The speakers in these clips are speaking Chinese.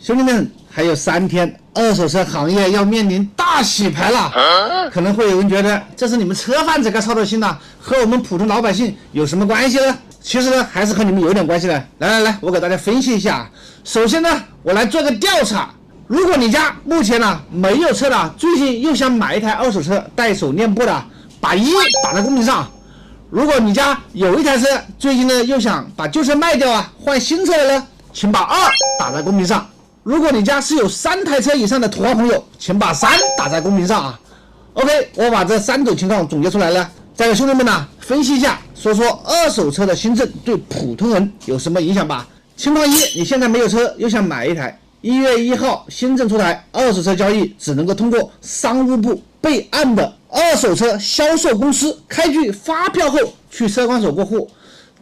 兄弟们，还有3天，二手车行业要面临大洗牌了。可能会有人觉得这是你们车贩子该操的心了，和我们普通老百姓有什么关系呢？其实呢，还是和你们有点关系的。来，我给大家分析一下。首先呢，我来做个调查。如果你家目前呢没有车的，最近又想买一台二手车带手练步的，把1打在公屏上。如果你家有一台车，最近呢又想把旧车卖掉啊，换新车的呢，请把2打在公屏上。如果你家是有3台车以上的土豪朋友，请把3打在公屏上啊。OK， 我把这3种情况总结出来了，再给兄弟们呢分析一下，说说二手车的新政对普通人有什么影响吧。情况1，你现在没有车，又想买一台。1月1号新政出台，二手车交易只能够通过商务部备案的二手车销售公司开具发票后去车管所过户。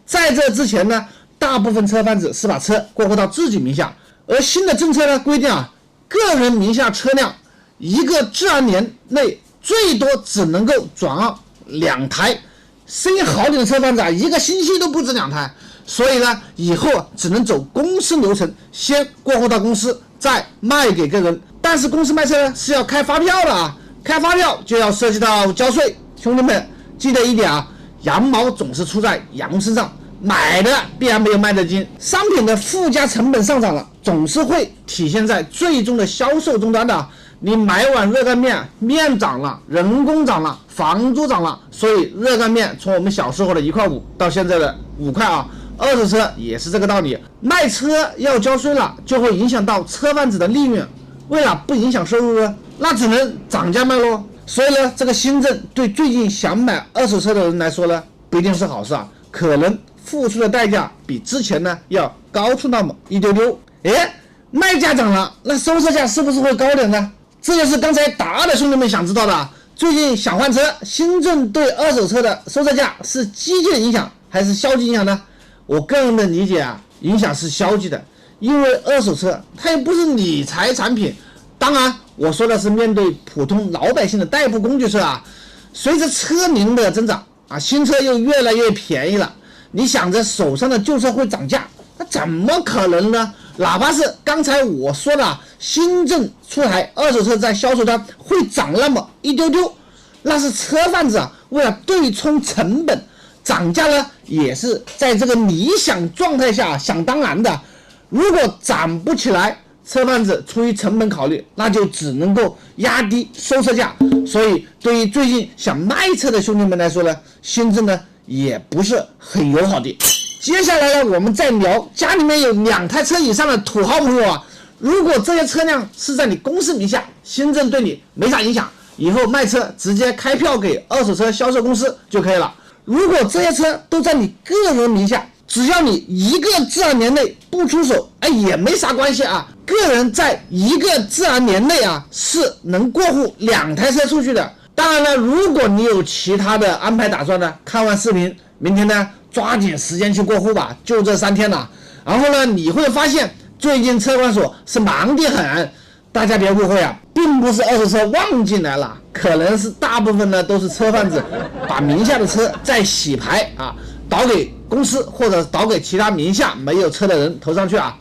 在这之前呢，大部分车贩子是把车过户到自己名下，而新的政策呢规定啊，个人名下车辆一个治安年内最多只能够转让2台，生意好点的车贩子啊，一个星期都不止2台。所以呢，以后只能走公司流程，先过户到公司，再卖给个人。但是公司卖车呢是要开发票的啊，开发票就要涉及到交税。兄弟们记得一点啊，羊毛总是出在羊身上，买的必然没有卖的精。商品的附加成本上涨了，总是会体现在最终的销售终端的。你买碗热干面，面涨了，人工涨了，房租涨了，所以热干面从我们小时候的1.5块到现在的5块啊。二手车也是这个道理，卖车要交税了，就会影响到车贩子的利润。为了不影响收入呢，那只能涨价卖咯。所以呢，这个新政对最近想买二手车的人来说呢，不一定是好事啊，可能付出的代价比之前呢要高出那么一丢丢。卖价涨了，那收车价是不是会高点呢？这就是刚才打2的兄弟们想知道的。最近想换车，新政对二手车的收车价是积极的影响还是消极影响呢？我个人的理解啊，影响是消极的，因为二手车它又不是理财产品。当然，我说的是面对普通老百姓的代步工具车啊。随着车龄的增长啊，新车又越来越便宜了，你想着手上的旧车会涨价，那怎么可能呢？哪怕是刚才我说的新政出台，二手车在销售端会涨那么一丢丢，那是车贩子啊为了对冲成本。涨价呢，也是在这个理想状态下想当然的。如果涨不起来，车贩子出于成本考虑，那就只能够压低收车价。所以，对于最近想卖车的兄弟们来说呢，新政呢也不是很友好的。接下来呢，我们再聊家里面有2台车以上的土豪朋友啊，如果这些车辆是在你公司名下，新政对你没啥影响，以后卖车直接开票给二手车销售公司就可以了。如果这些车都在你个人名下，只要你一个自然年内不出手，也没啥关系啊。个人在一个自然年内啊，是能过户2台车出去的。当然了，如果你有其他的安排打算呢，看完视频，明天呢抓紧时间去过户吧，就这3天了。然后呢，你会发现最近车管所是忙得很。大家别误会啊，并不是二手车旺进来了，可能是大部分呢都是车贩子把名下的车再洗牌啊，倒给公司或者倒给其他名下没有车的人投上去啊。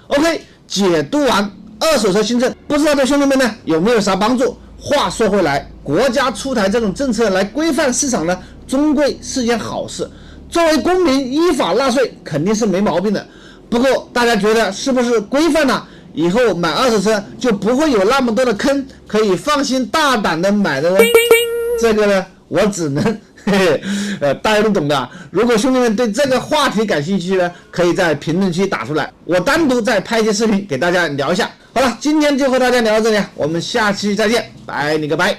OK， 解读完二手车新政，不知道对兄弟们呢有没有啥帮助？话说回来，国家出台这种政策来规范市场呢，终归是件好事。作为公民依法纳税肯定是没毛病的。不过大家觉得是不是规范了？以后买二手车就不会有那么多的坑，可以放心大胆的买的呢？这个呢，我只能大家都懂的。如果兄弟们对这个话题感兴趣呢，可以在评论区打出来，我单独再拍一些视频给大家聊一下。好了，今天就和大家聊到这里，我们下期再见，拜你个拜。